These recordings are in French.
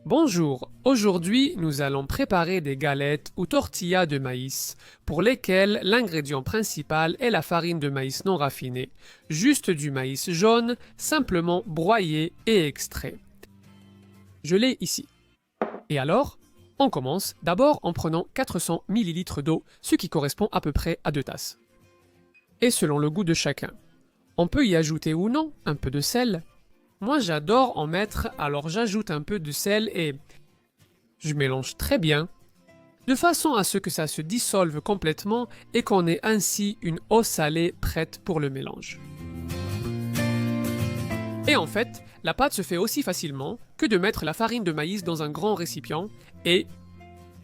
Bonjour, aujourd'hui nous allons préparer des galettes ou tortillas de maïs, pour lesquelles l'ingrédient principal est la farine de maïs non raffinée, juste du maïs jaune, simplement broyé et extrait. Je l'ai ici. Et alors, on commence d'abord en prenant 400 ml d'eau, ce qui correspond à peu près à 2 tasses. Et selon le goût de chacun. On peut y ajouter ou non un peu de sel. Moi j'adore en mettre, alors j'ajoute un peu de sel et je mélange très bien, de façon à ce que ça se dissolve complètement et qu'on ait ainsi une eau salée prête pour le mélange. Et en fait, la pâte se fait aussi facilement que de mettre la farine de maïs dans un grand récipient et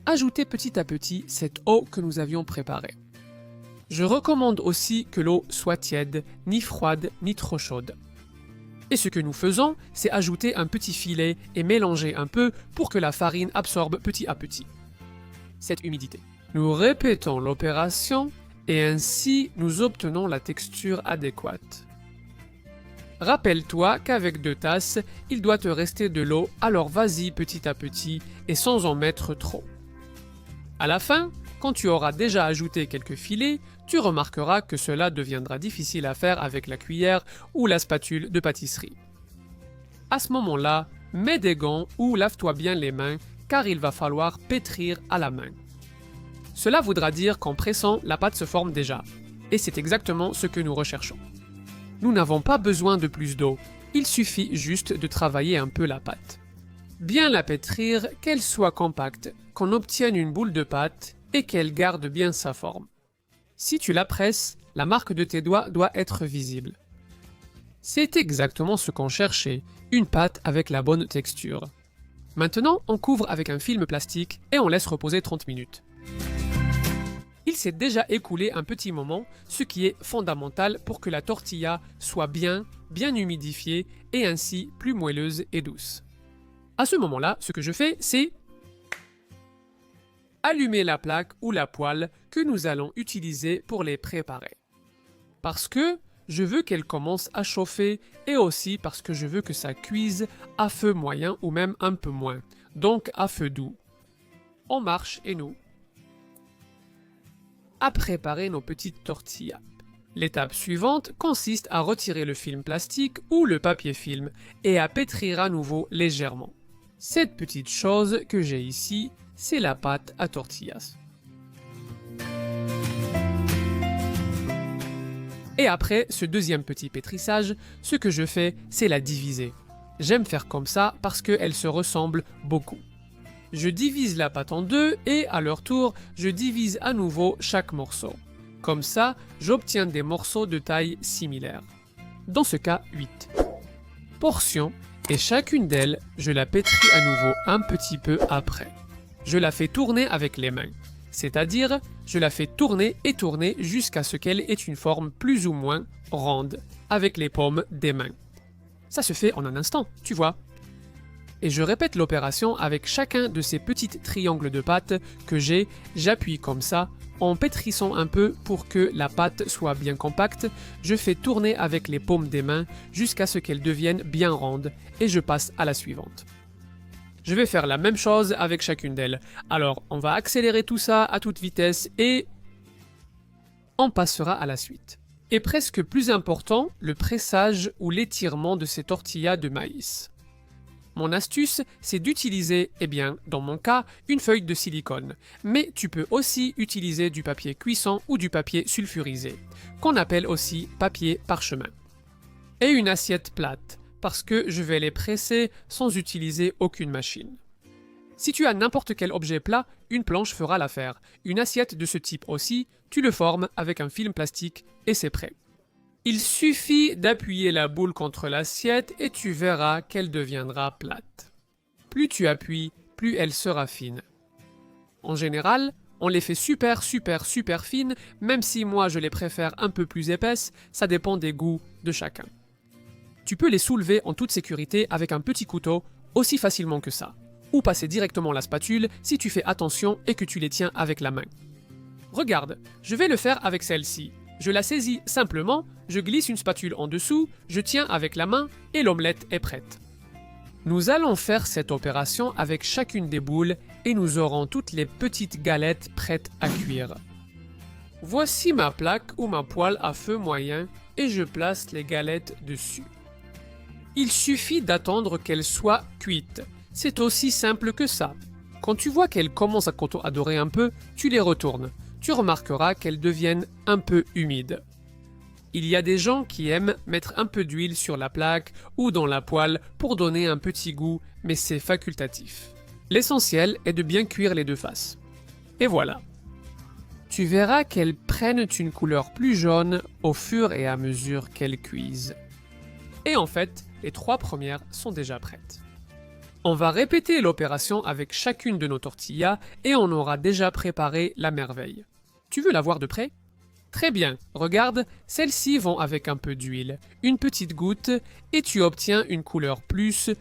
ajouter petit à petit cette eau que nous avions préparée. Je recommande aussi que l'eau soit tiède, ni froide, ni trop chaude. Et ce que nous faisons, c'est ajouter un petit filet et mélanger un peu pour que la farine absorbe petit à petit cette humidité. Nous répétons l'opération et ainsi nous obtenons la texture adéquate. Rappelle-toi qu'avec 2 tasses, il doit te rester de l'eau, alors vas-y petit à petit et sans en mettre trop. À la fin, quand tu auras déjà ajouté quelques filets, tu remarqueras que cela deviendra difficile à faire avec la cuillère ou la spatule de pâtisserie. À ce moment-là, mets des gants ou lave-toi bien les mains car il va falloir pétrir à la main. Cela voudra dire qu'en pressant, la pâte se forme déjà. Et c'est exactement ce que nous recherchons. Nous n'avons pas besoin de plus d'eau, il suffit juste de travailler un peu la pâte. Bien la pétrir, qu'elle soit compacte, qu'on obtienne une boule de pâte et qu'elle garde bien sa forme. Si tu la presses, la marque de tes doigts doit être visible. C'est exactement ce qu'on cherchait, une pâte avec la bonne texture. Maintenant, on couvre avec un film plastique et on laisse reposer 30 minutes. Il s'est déjà écoulé un petit moment, ce qui est fondamental pour que la tortilla soit bien humidifiée et ainsi plus moelleuse et douce. À ce moment-là, ce que je fais, c'est allumer la plaque ou la poêle que nous allons utiliser pour les préparer. Parce que je veux qu'elle commence à chauffer et aussi parce que je veux que ça cuise à feu moyen ou même un peu moins, donc à feu doux. On marche et nous à préparer nos petites tortillas. L'étape suivante consiste à retirer le film plastique ou le papier film et à pétrir à nouveau légèrement. Cette petite chose que j'ai ici, c'est la pâte à tortillas. Et après ce deuxième petit pétrissage, ce que je fais, c'est la diviser. J'aime faire comme ça parce qu'elles se ressemblent beaucoup. Je divise la pâte en 2 et à leur tour, je divise à nouveau chaque morceau. Comme ça, j'obtiens des morceaux de taille similaire. Dans ce cas, 8 portions et chacune d'elles, je la pétris à nouveau un petit peu après. Je la fais tourner avec les mains, c'est-à-dire je la fais tourner et tourner jusqu'à ce qu'elle ait une forme plus ou moins ronde avec les paumes des mains. Ça se fait en un instant, tu vois. Et je répète l'opération avec chacun de ces petits triangles de pâte que j'appuie comme ça, en pétrissant un peu pour que la pâte soit bien compacte, je fais tourner avec les paumes des mains jusqu'à ce qu'elles deviennent bien rondes et je passe à la suivante. Je vais faire la même chose avec chacune d'elles. Alors, on va accélérer tout ça à toute vitesse et on passera à la suite. Et presque plus important, le pressage ou l'étirement de ces tortillas de maïs. Mon astuce, c'est d'utiliser, dans mon cas, une feuille de silicone. Mais tu peux aussi utiliser du papier cuisson ou du papier sulfurisé, qu'on appelle aussi papier parchemin. Et une assiette plate, parce que je vais les presser sans utiliser aucune machine. Si tu as n'importe quel objet plat, une planche fera l'affaire. Une assiette de ce type aussi, tu le formes avec un film plastique et c'est prêt. Il suffit d'appuyer la boule contre l'assiette et tu verras qu'elle deviendra plate. Plus tu appuies, plus elle sera fine. En général, on les fait super fines, même si moi je les préfère un peu plus épaisses, ça dépend des goûts de chacun. Tu peux les soulever en toute sécurité avec un petit couteau, aussi facilement que ça. Ou passer directement la spatule si tu fais attention et que tu les tiens avec la main. Regarde, je vais le faire avec celle-ci. Je la saisis simplement, je glisse une spatule en dessous, je tiens avec la main et l'omelette est prête. Nous allons faire cette opération avec chacune des boules et nous aurons toutes les petites galettes prêtes à cuire. Voici ma plaque ou ma poêle à feu moyen et je place les galettes dessus. Il suffit d'attendre qu'elles soient cuites. C'est aussi simple que ça. Quand tu vois qu'elles commencent à dorer un peu, tu les retournes. Tu remarqueras qu'elles deviennent un peu humides. Il y a des gens qui aiment mettre un peu d'huile sur la plaque ou dans la poêle pour donner un petit goût, mais c'est facultatif. L'essentiel est de bien cuire les deux faces. Et voilà. Tu verras qu'elles prennent une couleur plus jaune au fur et à mesure qu'elles cuisent. Et en fait, les 3 premières sont déjà prêtes. On va répéter l'opération avec chacune de nos tortillas et on aura déjà préparé la merveille. Tu veux la voir de près ? Très bien, regarde, celles-ci vont avec un peu d'huile, une petite goutte, et tu obtiens une couleur plus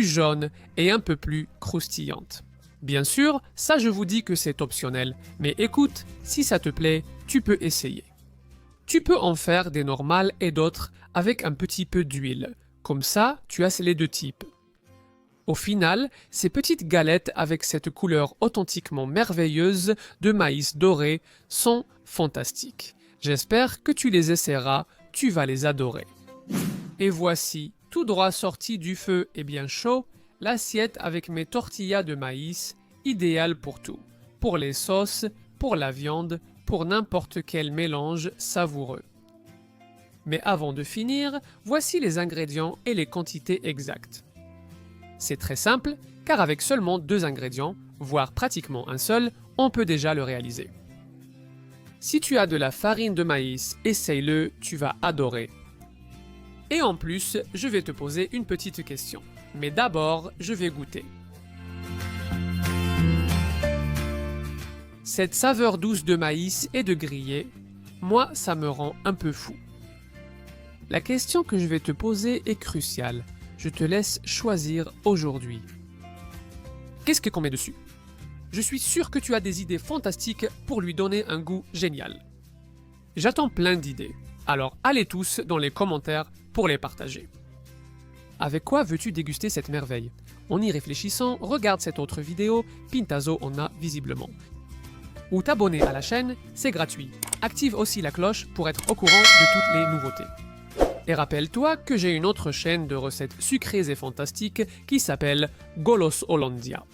jaune et un peu plus croustillante. Bien sûr, ça je vous dis que c'est optionnel, mais écoute, si ça te plaît, tu peux essayer. Tu peux en faire des normales et d'autres avec un petit peu d'huile, comme ça tu as les deux types. Au final, ces petites galettes avec cette couleur authentiquement merveilleuse de maïs doré sont fantastiques. J'espère que tu les essaieras, tu vas les adorer. Et voici, tout droit sorti du feu et bien chaud, l'assiette avec mes tortillas de maïs, idéale pour tout. Pour les sauces, pour la viande, pour n'importe quel mélange savoureux. Mais avant de finir, voici les ingrédients et les quantités exactes. C'est très simple, car avec seulement 2 ingrédients, voire pratiquement un seul, on peut déjà le réaliser. Si tu as de la farine de maïs, essaye-le, tu vas adorer. Et en plus, je vais te poser une petite question. Mais d'abord, je vais goûter. Cette saveur douce de maïs et de grillé, moi, ça me rend un peu fou. La question que je vais te poser est cruciale. Je te laisse choisir aujourd'hui. Qu'est-ce qu'on met dessus? Je suis sûr que tu as des idées fantastiques pour lui donner un goût génial. J'attends plein d'idées, alors allez tous dans les commentaires pour les partager. Avec quoi veux-tu déguster cette merveille? En y réfléchissant, regarde cette autre vidéo, Pintazo en a visiblement. Ou t'abonner à la chaîne, c'est gratuit. Active aussi la cloche pour être au courant de toutes les nouveautés. Et rappelle-toi que j'ai une autre chaîne de recettes sucrées et fantastiques qui s'appelle Golos Hollandia.